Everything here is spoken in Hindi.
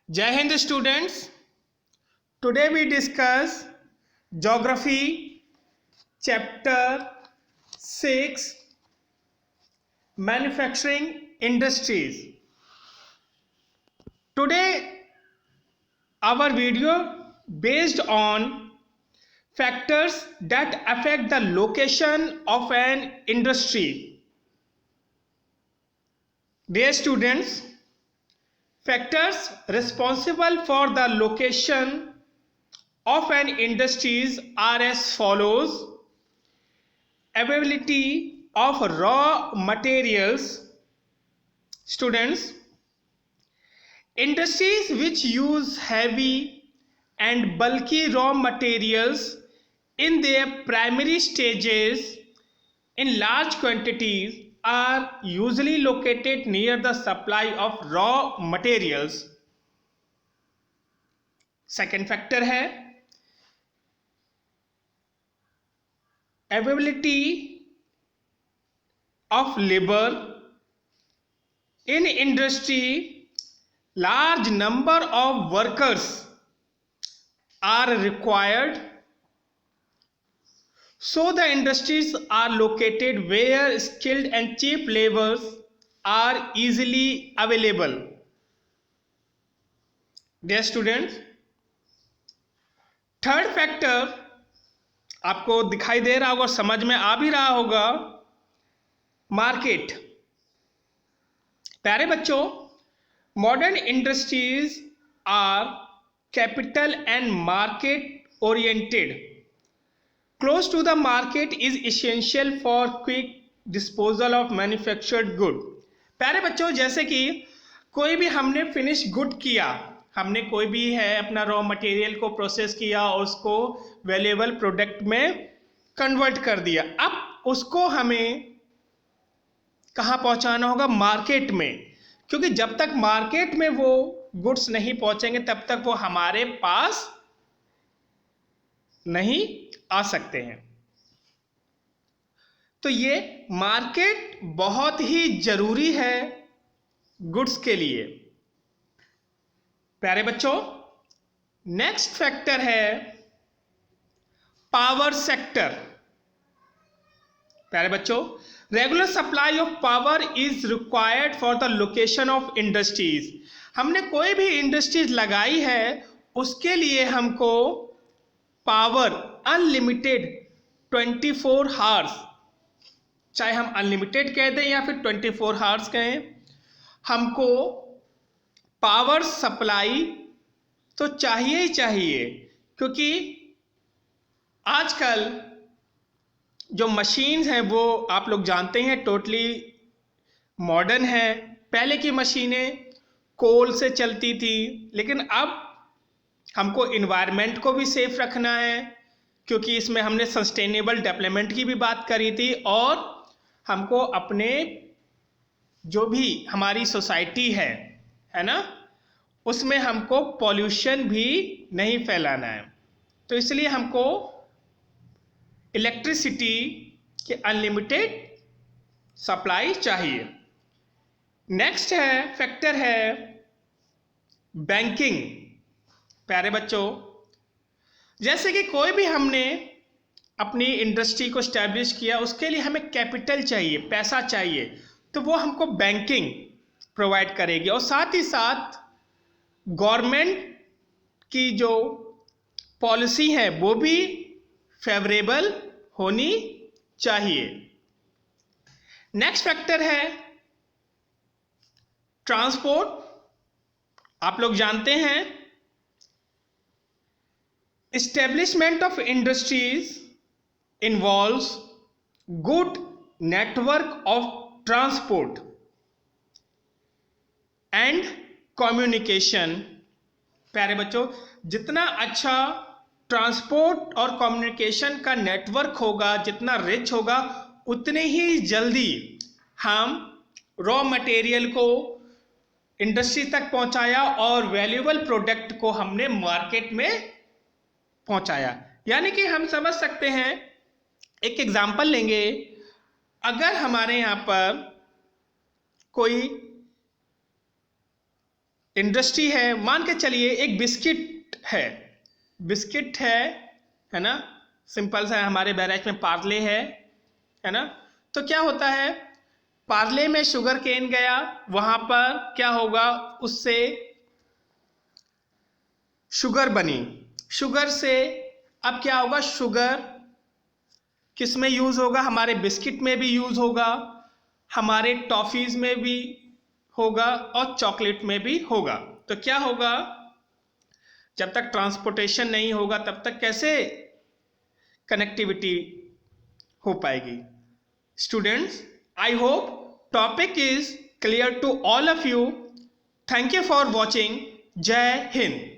Jai Hind students. Today we discuss Geography Chapter 6 Manufacturing Industries. Today our video based on factors that affect the location of an industry. Dear students, factors responsible for the location of an industry are as follows: availability of raw materials. Students, industries which use heavy and bulky raw materials in their primary stages in large quantities are usually located near the supply of raw materials. Second factor है availability of labor. In industry, large number of workers are required, so the industries are located where skilled and cheap labors are easily available. Dear students, third factor आपको दिखाई दे रहा होगा, समझ में आ भी रहा होगा, मार्केट. प्यारे बच्चों, modern industries are capital and market oriented. Close to the market is essential for quick disposal of manufactured good. प्यारे बच्चों, जैसे कि कोई भी हमने फिनिश गुड किया, हमने कोई भी है अपना रॉ मटेरियल को प्रोसेस किया और उसको वैल्यूएबल प्रोडक्ट में कन्वर्ट कर दिया. अब उसको हमें कहाँ पहुँचाना होगा? मार्केट में. क्योंकि जब तक मार्केट में वो गुड्स नहीं पहुँचेंगे तब तक वो हमारे पास नहीं आ सकते हैं. तो ये मार्केट बहुत ही जरूरी है गुड्स के लिए. प्यारे बच्चों, नेक्स्ट फैक्टर है पावर सेक्टर. प्यारे बच्चों, regular supply of power is required for the location of industries. हमने कोई भी इंडस्ट्रीज लगाई है उसके लिए हमको पावर अनलिमिटेड 24 हावर्स, चाहे हम अनलिमिटेड कह दें या फिर 24 हावर्स कहें, हमको पावर सप्लाई तो चाहिए ही चाहिए. क्योंकि आजकल जो मशीन्स हैं वो आप लोग जानते हैं टोटली मॉडर्न है. पहले की मशीनें कोल से चलती थी, लेकिन अब हमको इन्वायरमेंट को भी सेफ रखना है, क्योंकि इसमें हमने सस्टेनेबल डेवलपमेंट की भी बात करी थी, और हमको अपने जो भी हमारी सोसाइटी है ना, उसमें हमको पॉल्यूशन भी नहीं फैलाना है. तो इसलिए हमको इलेक्ट्रिसिटी की अनलिमिटेड सप्लाई चाहिए. नेक्स्ट है फैक्टर है बैंकिंग. प्यारे बच्चों, जैसे कि कोई भी हमने अपनी इंडस्ट्री को स्टैब्लिश किया, उसके लिए हमें कैपिटल चाहिए, पैसा चाहिए, तो वो हमको बैंकिंग प्रोवाइड करेगी. और साथ ही साथ गवर्नमेंट की जो पॉलिसी है वो भी फेवरेबल होनी चाहिए. नेक्स्ट फैक्टर है ट्रांसपोर्ट. आप लोग जानते हैं establishment of industries involves good network of transport and communication. प्यारे बच्चों, जितना अच्छा ट्रांसपोर्ट और कम्युनिकेशन का नेटवर्क होगा, जितना रिच होगा, उतने ही जल्दी हम रॉ मटेरियल को इंडस्ट्री तक पहुंचाया और वैल्यूएबल प्रोडक्ट को हमने मार्केट में पहुंचाया. यानी कि हम समझ सकते हैं, एक एग्जाम्पल लेंगे. अगर हमारे यहाँ पर कोई इंडस्ट्री है, मान के चलिए एक बिस्किट है ना, सिंपल सा है, हमारे बैराज में पार्ले है ना। तो क्या होता है, पार्ले में शुगर केन गया, वहां पर क्या होगा, उससे शुगर बनी, शुगर से अब क्या होगा, शुगर किस में यूज होगा, हमारे बिस्किट में भी यूज होगा, हमारे टॉफीज में भी होगा और चॉकलेट में भी होगा। तो क्या होगा, जब तक ट्रांसपोर्टेशन नहीं होगा तब तक कैसे कनेक्टिविटी हो पाएगी। Students, I hope topic is clear to all of you. Thank you for watching. जय हिंद।